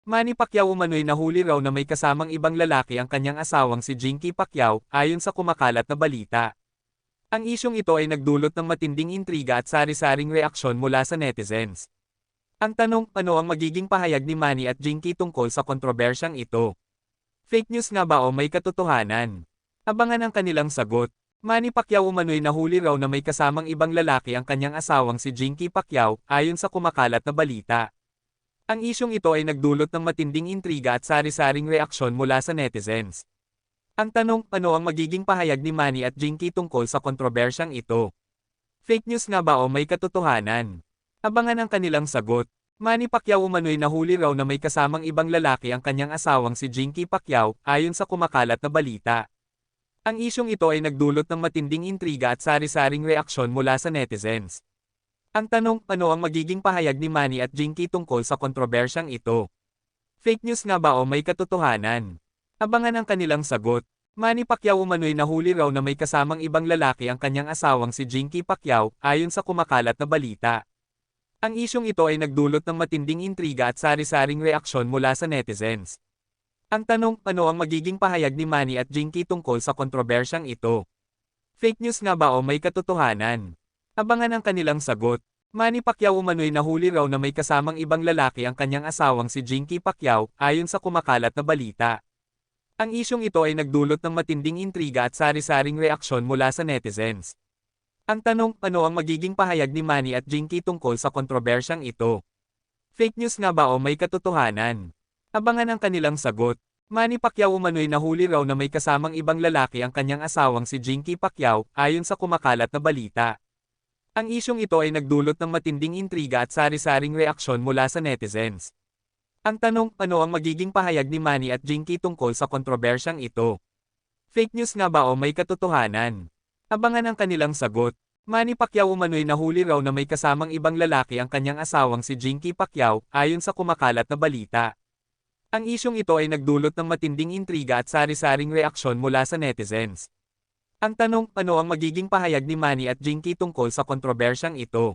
Manny Pacquiao umano'y nahuli raw na may kasamang ibang lalaki ang kanyang asawang si Jinky Pacquiao, ayon sa kumakalat na balita. Ang isyong ito ay nagdulot ng matinding intriga at sari-saring reaksyon mula sa netizens. Ang tanong, ano ang magiging pahayag ni Manny at Jinky tungkol sa kontrobersyang ito? Fake news nga ba o may katotohanan? Abangan ang kanilang sagot. Manny Pacquiao umano'y nahuli raw na may kasamang ibang lalaki ang kanyang asawang si Jinky Pacquiao, ayon sa kumakalat na balita. Ang isyong ito ay nagdulot ng matinding intriga at sari-saring reaksyon mula sa netizens. Ang tanong, ano ang magiging pahayag ni Manny at Jinky tungkol sa kontrobersyang ito? Fake news nga ba o may katotohanan? Abangan ang kanilang sagot. Manny Pacquiao umano'y nahuli raw na may kasamang ibang lalaki ang kanyang asawang si Jinky Pacquiao, ayon sa kumakalat na balita. Ang isyong ito ay nagdulot ng matinding intriga at sari-saring reaksyon mula sa netizens. Ang tanong, ano ang magiging pahayag ni Manny at Jinky tungkol sa kontrobersyang ito? Fake news nga ba o may katotohanan? Abangan ang kanilang sagot. Manny Pacquiao umano'y nahuli raw na may kasamang ibang lalaki ang kanyang asawang si Jinky Pacquiao, ayon sa kumakalat na balita. Ang isyong ito ay nagdulot ng matinding intriga at sari-saring reaksyon mula sa netizens. Ang tanong, ano ang magiging pahayag ni Manny at Jinky tungkol sa kontrobersyang ito? Fake news nga ba o may katotohanan? Abangan ang kanilang sagot. Manny Pacquiao umano'y nahuli raw na may kasamang ibang lalaki ang kanyang asawang si Jinky Pacquiao, ayon sa kumakalat na balita. Ang isyong ito ay nagdulot ng matinding intriga at sari-saring reaksyon mula sa netizens. Ang tanong, ano ang magiging pahayag ni Manny at Jinky tungkol sa kontrobersyang ito? Fake news nga ba o may katotohanan? Abangan ang kanilang sagot. Manny Pacquiao umano'y nahuli raw na may kasamang ibang lalaki ang kanyang asawang si Jinky Pacquiao, ayon sa kumakalat na balita. Ang isyong ito ay nagdulot ng matinding intriga at sari-saring reaksyon mula sa netizens. Ang tanong, ano ang magiging pahayag ni Manny at Jinky tungkol sa kontrobersyang ito? Fake news nga ba o may katotohanan? Abangan ang kanilang sagot. Manny Pacquiao umano'y nahuli raw na may kasamang ibang lalaki ang kanyang asawang si Jinky Pacquiao, ayon sa kumakalat na balita. Ang isyong ito ay nagdulot ng matinding intriga at sari-saring reaksyon mula sa netizens. Ang tanong, ano ang magiging pahayag ni Manny at Jinky tungkol sa kontrobersyang ito?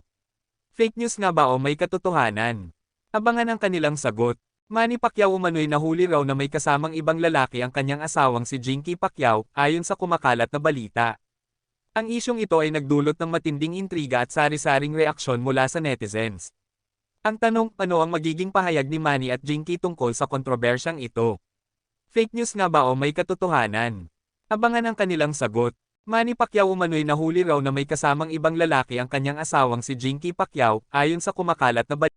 Fake news nga ba o may katotohanan? Abangan ang kanilang sagot. Manny Pacquiao umano'y nahuli raw na may kasamang ibang lalaki ang kanyang asawang si Jinky Pacquiao, ayon sa kumakalat na balita. Ang isyong ito ay nagdulot ng matinding intriga at sari-saring reaksyon mula sa netizens. Ang tanong, ano ang magiging pahayag ni Manny at Jinky tungkol sa kontrobersyang ito? Fake news nga ba o may katotohanan? Abangan ang kanilang sagot. Manny Pacquiao umano'y nahuli raw na may kasamang ibang lalaki ang kanyang asawang si Jinky Pacquiao, ayon sa kumakalat na balita.